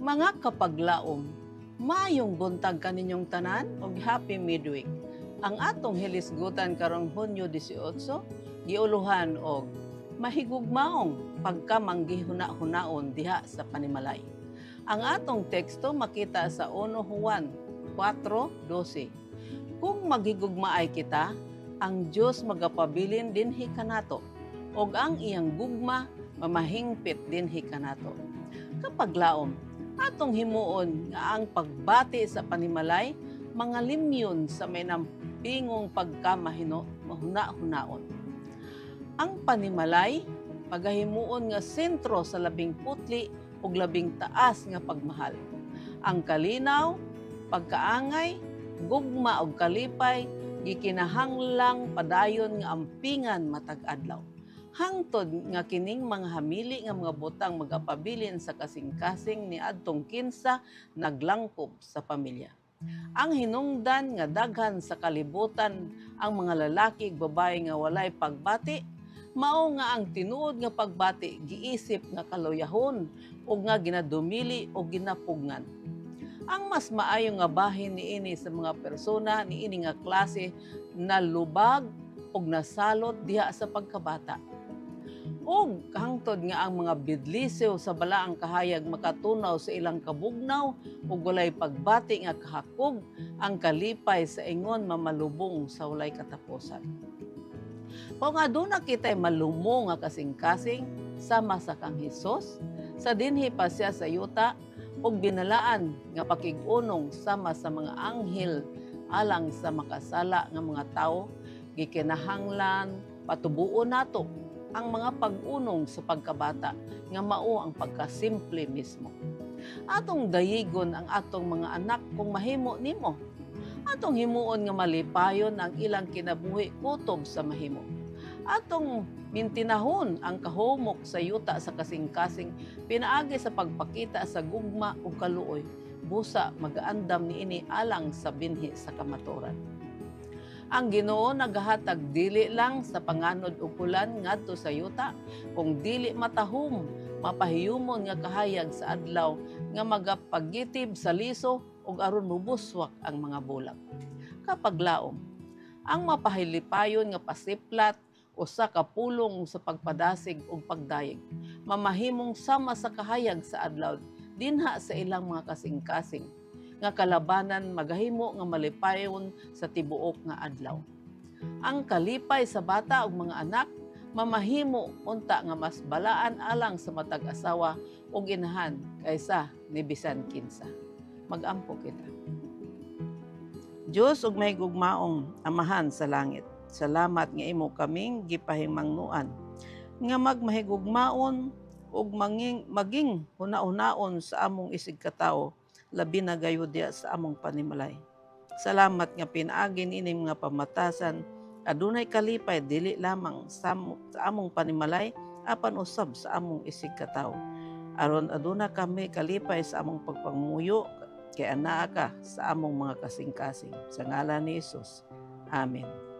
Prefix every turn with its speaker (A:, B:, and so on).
A: Mga kapaglaom, maayong buntag kaninyong tanan ug happy midweek. Ang atong hilisgutan karong Hunyo 18, giuluhan og mahigugmaong pagkamanggihuna-hunaon diha sa panimalay. Ang atong teksto makita sa 1 Juan 4:12. Kung maghigugmaay kita, ang Dios magapabilin dinhi kanato, ug ang iyang gugma mamahingpit dinhi kanato. Kapaglaom, atong himuon nga ang pagbati sa panimalay mga limyon sa may nampingong pagkamahuna-hunaon. Ang panimalay pagahimuon nga sentro sa labing putli ug labing taas nga pagmahal. Ang kalinaw, pagkaangay, gugma ug kalipay gikinahanglang padayon nga ampingan matag adlaw. Hangtod nga kining mga hamili nga mga butang magapabilin sa kasing-kasing ni adtong kinsa naglangkob sa pamilya. Ang hinungdan nga daghan sa kalibutan ang mga lalaki ug babae nga walay pagbati, mao nga ang tinuod nga pagbati giisip nga kaluyahon ug nga ginadumili o ginapugngan. Ang mas maayo nga bahin niini sa mga persona niini nga klase na lubag ug nasalot diha sa pagkabata. Og hangtod nga ang mga bidlisew sa balaang kahayag makatunaw sa ilang kabugnaw ug walay pagbati nga kahakog, ang kalipay sa ingon mamalubong sa walay katapusan. Kung aduna kita'y malumo nga kasing-kasing sama sa kang Hesus, sa dinhi pa siya sa yuta ug binalaan nga pakig-unong sama sa mga anghel alang sa makasala nga mga tawo, gikinahanglan patubuon nato ang mga pag-unong sa pagkabata nga mao ang pagkasimple mismo. Atong dayigon ang atong mga anak kung mahimo nimo. Atong himuon nga malipayon ang ilang kinabuhi kutob sa mahimo. Atong mintinahon ang kahumok sa yuta sa kasing-kasing pinaagi sa pagpakita sa gugma ug kaluoy. Busa magaandam niini alang sa binhi sa kamaturan. Ang Ginoo nagahatag dili lang sa panganod ug ulan ngadto sa yuta, kung dili matahom mapahiyumon nga kahayag sa adlaw nga magapagitib sa liso ug aron mubuswak ang mga bulag. Kapaglaom, ang mapahilipayon nga pasiplat usa ka pulong sa pagpadasig ug pagdayeg, mamahimong sama sa kahayag sa adlaw dinha sa ilang mga kasing-kasing nga kalabanan magahimo nga malipayon sa tibuok nga adlaw. Ang kalipay sa bata ug mga anak mamahimo unta nga mas balaan alang sa matag asawa ug inahan kaysa ni bisan kinsa. Mag-ampo kita. Dios ug may gugmaong Amahan sa langit, salamat nga imo kaming gipahimangnuan nga magmahigugmaon ug maging huna-hunaon sa among isig katawo, labi na gayud diha sa among panimalay. Salamat nga pinaagi nining mga pamatasan adunay kalipay dili lamang sa among panimalay apan usab sa among isig katawo. Aron aduna kami kalipay sa among pagpamuyo kay anaa ka sa among mga kasing-kasing. Sa ngalan ni Hesus. Amen.